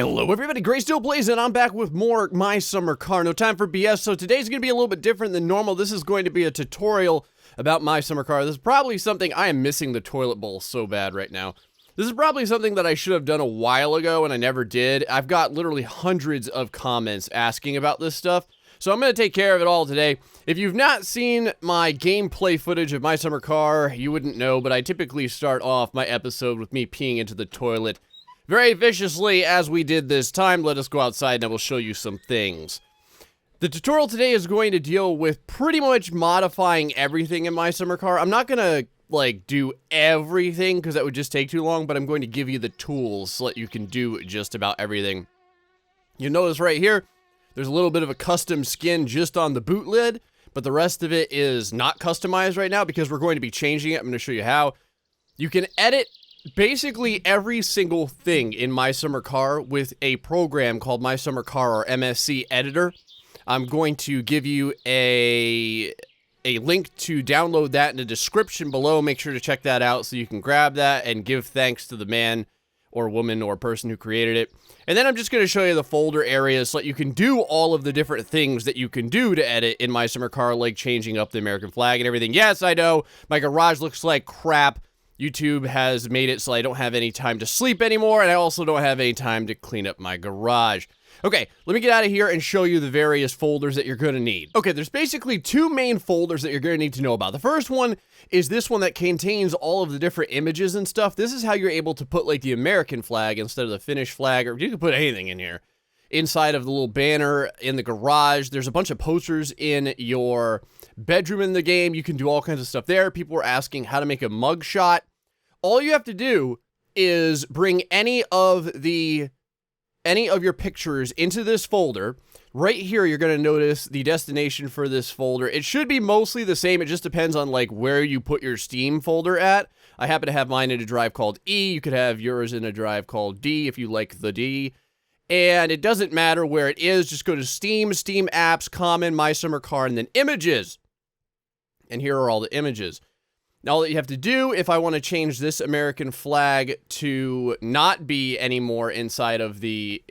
Hello everybody, GrayStillPlays, and I'm back with more My Summer Car. No time for BS, so today's going to be a little bit different than normal. This is going to be a tutorial about My Summer Car. This is probably something, I am missing the toilet bowl so bad right now. This is probably something that I should have done a while ago and I never did. I've got literally hundreds of comments asking about this stuff, so I'm going to take care of it all today. If you've not seen my gameplay footage of My Summer Car, you wouldn't know, but I typically start off my episode with me peeing into the toilet very viciously, as we did this time. Let us go outside and I will show you some things. The tutorial today is going to deal with pretty much modifying everything in My Summer Car. I'm not gonna, do everything, because that would just take too long, but I'm going to give you the tools so that you can do just about everything. You'll notice right here, there's a little bit of a custom skin just on the boot lid, but the rest of it is not customized right now because we're going to be changing it. I'm going to show you how. You can edit basically every single thing in My Summer Car with a program called My Summer Car, or MSC Editor. I'm going to give you a link to download that in the description below. Make sure to check that out so you can grab that and give thanks to the man or woman or person who created it. And then I'm just going to show you the folder areas so that you can do all of the different things that you can do to edit in My Summer Car, like changing up the American flag and everything. Yes, I know, my garage looks like crap. YouTube has made it so I don't have any time to sleep anymore, and I also don't have any time to clean up my garage. Okay, let me get out of here and show you the various folders that you're going to need. Okay, there's basically two main folders that you're going to need to know about. The first one is this one that contains all of the different images and stuff. This is how you're able to put, the American flag instead of the Finnish flag, or you can put anything in here. Inside of the little banner in the garage, there's a bunch of posters in your bedroom in the game. You can do all kinds of stuff there. People were asking how to make a mugshot. All you have to do is bring any of your pictures into this folder. Right here, you're going to notice the destination for this folder. It should be mostly the same. It just depends on where you put your Steam folder at. I happen to have mine in a drive called E. You could have yours in a drive called D if you like the D. And it doesn't matter where it is. Just go to Steam, Steam Apps, Common, My Summer Car, and then Images. And here are all the images. Now, all that you have to do, if I want to change this American flag to not be anymore inside of the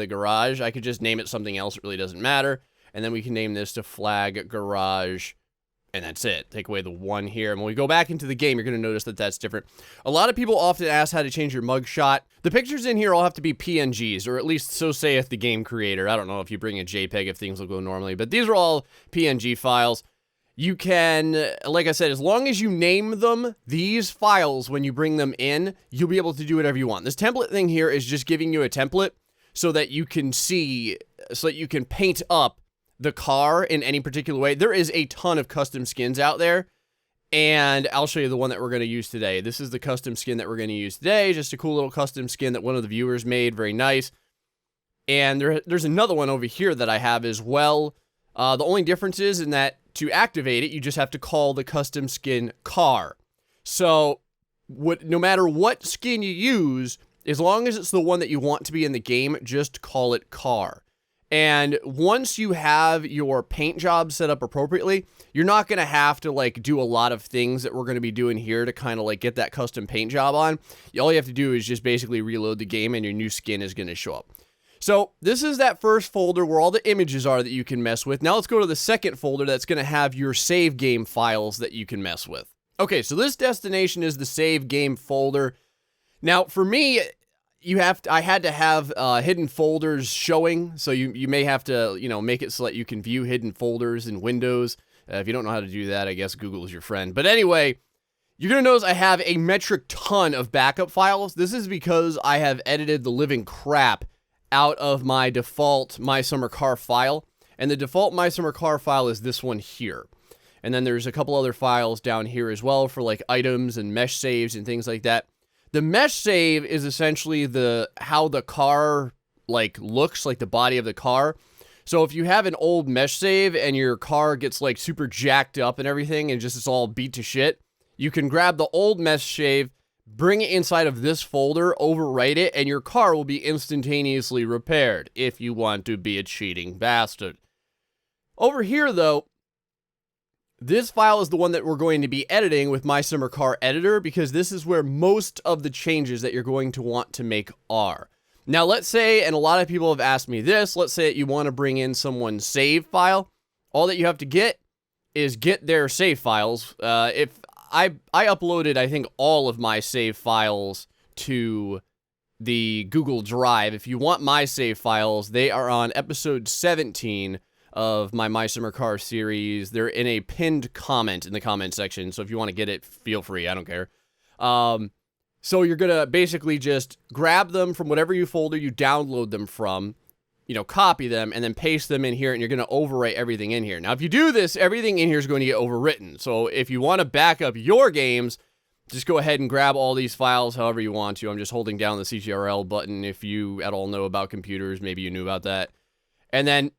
garage, I could just name it something else. It really doesn't matter. And then we can name this to Flag Garage, and that's it. Take away the one here. And when we go back into the game, you're going to notice that that's different. A lot of people often ask how to change your mugshot. The pictures in here all have to be PNGs, or at least so saith the game creator. I don't know if you bring a JPEG if things will go normally, but these are all PNG files. You can, like I said, as long as you name them, these files, when you bring them in, you'll be able to do whatever you want. This template thing here is just giving you a template so that you can paint up the car in any particular way. There is a ton of custom skins out there, and I'll show you the one that we're going to use today. This is the custom skin that we're going to use today. Just a cool little custom skin that one of the viewers made. Very nice. And there's another one over here that I have as well. The only difference is in that to activate it, you just have to call the custom skin car. So no matter what skin you use, as long as it's the one that you want to be in the game, just call it car. And once you have your paint job set up appropriately, you're not going to have to do a lot of things that we're going to be doing here to kind of get that custom paint job on. All you have to do is just basically reload the game and your new skin is going to show up. So this is that first folder where all the images are that you can mess with. Now let's go to the second folder that's going to have your save game files that you can mess with. Okay, so this destination is the save game folder. Now for me, I had to have hidden folders showing, so you may have to make it so that you can view hidden folders in Windows. If you don't know how to do that, I guess Google is your friend. But anyway, you're going to notice I have a metric ton of backup files. This is because I have edited the living crap out of my default My Summer Car file, and the default My Summer Car file is this one here. And then there's a couple other files down here as well for items and mesh saves and things like that. The mesh save is essentially how the car looks, the body of the car. So if you have an old mesh save and your car gets super jacked up and everything and just it's all beat to shit, you can grab the old mesh save, bring it inside of this folder, overwrite it, and your car will be instantaneously repaired if you want to be a cheating bastard. Over here, though, this file is the one that we're going to be editing with My Summer Car Editor, because this is where most of the changes that you're going to want to make are. Now, let's say, and a lot of people have asked me this, let's say that you want to bring in someone's save file. All that you have to get is get their save files. If I uploaded, I think, all of my save files to the Google Drive. If you want my save files, they are on episode 17 of my Summer Car series. They're in a pinned comment in the comment section, so if you want to get it, feel free. I don't care. So you're going to basically just grab them from whatever folder you download them from, you know, copy them, and then paste them in here, and you're going to overwrite everything in here. Now, if you do this, everything in here is going to get overwritten. So if you want to back up your games, just go ahead and grab all these files however you want to. I'm just holding down the CTRL button. If you at all know about computers, maybe you knew about that. And then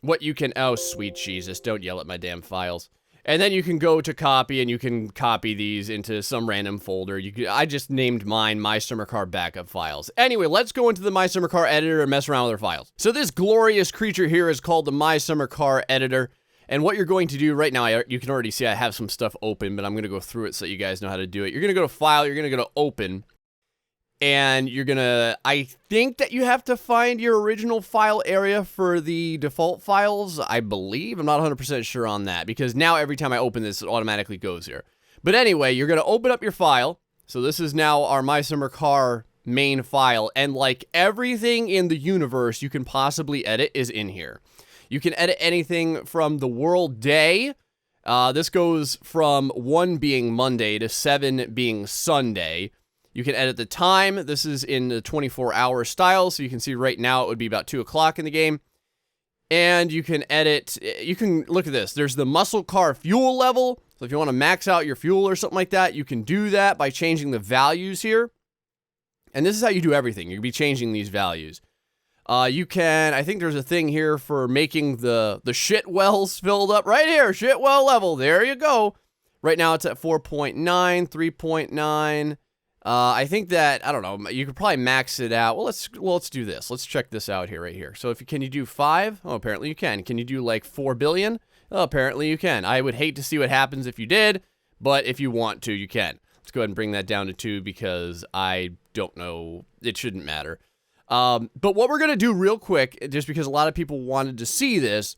what you can, oh, sweet Jesus, don't yell at my damn files. And then you can go to copy, and you can copy these into some random folder. I just named mine My Summer Car Backup Files. Anyway, let's go into the My Summer Car Editor and mess around with our files. So this glorious creature here is called the My Summer Car Editor. And what you're going to do right now, you can already see I have some stuff open, but I'm going to go through it so you guys know how to do it. You're going to go to File, you're going to go to Open. And you're going to, I think that you have to find your original file area for the default files, I believe. I'm not 100% sure on that, because now every time I open this, it automatically goes here. But anyway, you're going to open up your file. So this is now our My Summer Car main file. And like everything in the universe you can possibly edit is in here. You can edit anything from the world day. This goes from 1 being Monday to 7 being Sunday. You can edit the time. This is in the 24-hour style, so you can see right now it would be about 2 o'clock in the game. And you can edit, you can, look at this. There's the muscle car fuel level. So if you want to max out your fuel or something like that, you can do that by changing the values here. And this is how you do everything. You'll be changing these values. You can, I think there's a thing here for making the shit wells filled up. Right here, shit well level. There you go. Right now it's at 4.9, 3.9. I think that, I don't know, you could probably max it out. Well, let's do this. Let's check this out here, right here. So can you do 5? Oh, apparently you can. Can you do like 4 billion? Oh, apparently you can. I would hate to see what happens if you did, but if you want to, you can. Let's go ahead and bring that down to 2 because I don't know. It shouldn't matter. But what we're going to do real quick, just because a lot of people wanted to see this,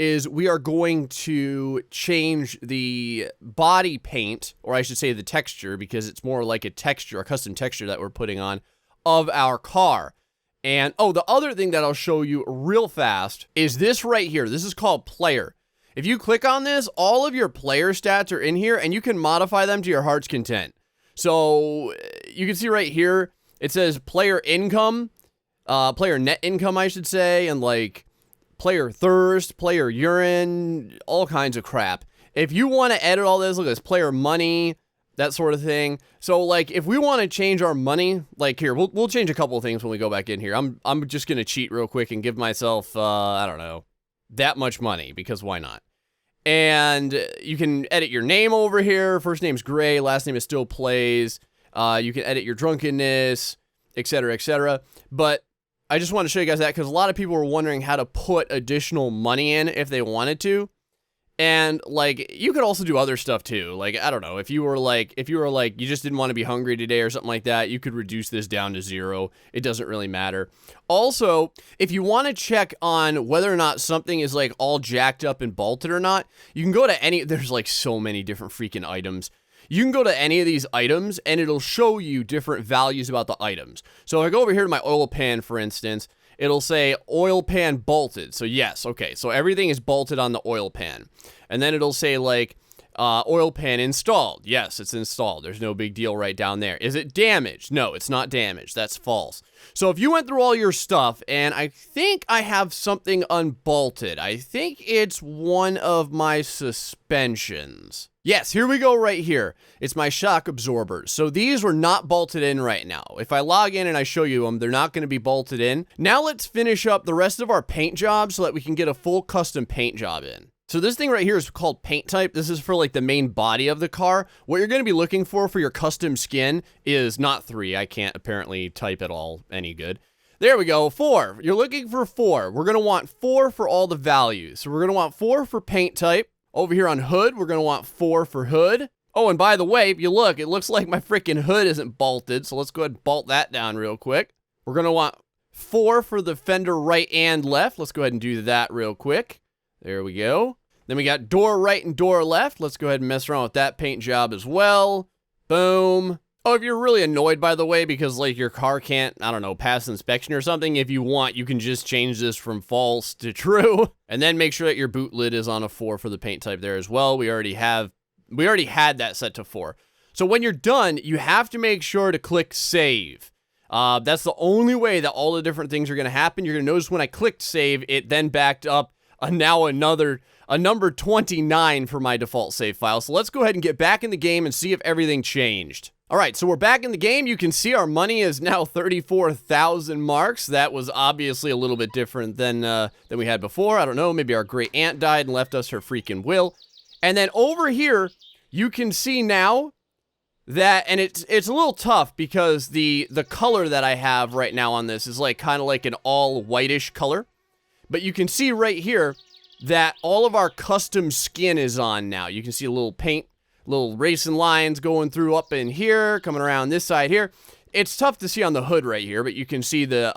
is we are going to change the body paint, or I should say the texture, because it's more like a texture, a custom texture that we're putting on of our car. And, oh, the other thing that I'll show you real fast is this right here. This is called Player. If you click on this, all of your player stats are in here, and you can modify them to your heart's content. So you can see right here, it says player income, player net income, I should say, and like player thirst, player urine, all kinds of crap. If you want to edit all this, look at this, player money, that sort of thing. So like if we want to change our money, like here, we'll change a couple of things when we go back in here. I'm just going to cheat real quick and give myself, I don't know, that much money, because why not? And you can edit your name over here. First name's Gray, last name is GrayStillPlays. You can edit your drunkenness, etc., etc. But I just want to show you guys that because a lot of people were wondering how to put additional money in if they wanted to. And like, you could also do other stuff too. Like, I don't know, if you were like, you just didn't want to be hungry today or something like that, you could reduce this down to 0. It doesn't really matter. Also, if you want to check on whether or not something is like all jacked up and bolted or not, you can go to there's like so many different freaking items. You can go to any of these items and it'll show you different values about the items. So if I go over here to my oil pan, for instance, it'll say oil pan bolted. So yes, okay, so everything is bolted on the oil pan. And then it'll say like oil pan installed. Yes, it's installed. There's no big deal right down there. Is it damaged? No, it's not damaged. That's false. So if you went through all your stuff, and I think I have something unbolted. I think it's one of my suspensions. Yes, here we go right here. It's my shock absorbers. So these were not bolted in right now. If I log in and I show you them, they're not going to be bolted in. Now let's finish up the rest of our paint job so that we can get a full custom paint job in. So this thing right here is called paint type. This is for like the main body of the car. What you're going to be looking for your custom skin is not 3. I can't apparently type at all any good. There we go, 4. You're looking for 4. We're going to want 4 for all the values. So we're going to want 4 for paint type. Over here on hood, we're going to want 4 for hood. Oh, and by the way, if you look, it looks like my freaking hood isn't bolted. So let's go ahead and bolt that down real quick. We're going to want 4 for the fender right and left. Let's go ahead and do that real quick. There we go. Then we got door right and door left. Let's go ahead and mess around with that paint job as well. Boom. Oh, if you're really annoyed, by the way, because, like, your car can't, I don't know, pass inspection or something, if you want, you can just change this from false to true. And then make sure that your boot lid is on a 4 for the paint type there as well. We already had that set to 4. So when you're done, you have to make sure to click save. That's the only way that all the different things are going to happen. You're going to notice when I clicked save, it then backed up a number 29 for my default save file. So let's go ahead and get back in the game and see if everything changed. All right, so we're back in the game. You can see our money is now 34,000 marks. That was obviously a little bit different than we had before. I don't know, maybe our great aunt died and left us her freaking will. And then over here, you can see now that, and it's a little tough because the color that I have right now on this is like kind of like an all whitish color. But you can see right here that all of our custom skin is on now. You can see a little paint, little racing lines going through up in here, coming around this side here. It's tough to see on the hood right here, but you can see the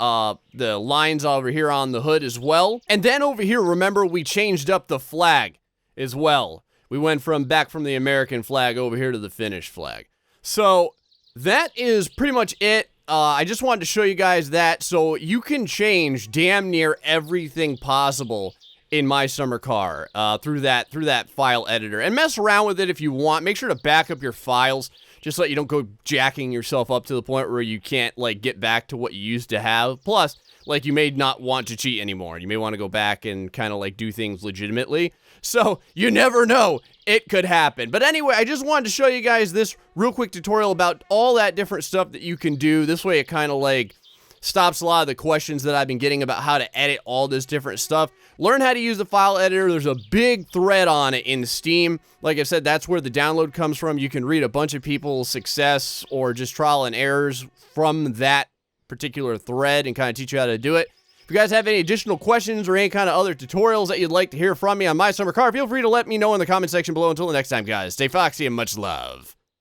lines over here on the hood as well. And then over here, remember, we changed up the flag as well. We went back from the American flag over here to the Finnish flag. So that is pretty much it. I just wanted to show you guys that. So you can change damn near everything possible in My Summer Car through that file editor, and mess around with it if you want. Make sure to back up your files just so that you don't go jacking yourself up to the point where you can't, like, get back to what you used to have. Plus, like, you may not want to cheat anymore. You may want to go back and kind of, like, do things legitimately. So you never know, it could happen. But anyway, I just wanted to show you guys this real quick tutorial about all that different stuff that you can do. This way it kind of, like, stops a lot of the questions that I've been getting about how to edit all this different stuff. Learn how to use the file editor. There's a big thread on it in Steam. Like I said, that's where the download comes from. You can read a bunch of people's success or just trial and errors from that particular thread and kind of teach you how to do it. If you guys have any additional questions or any kind of other tutorials that you'd like to hear from me on My Summer Car, feel free to let me know in the comment section below. Until the next time, guys, stay foxy and much love.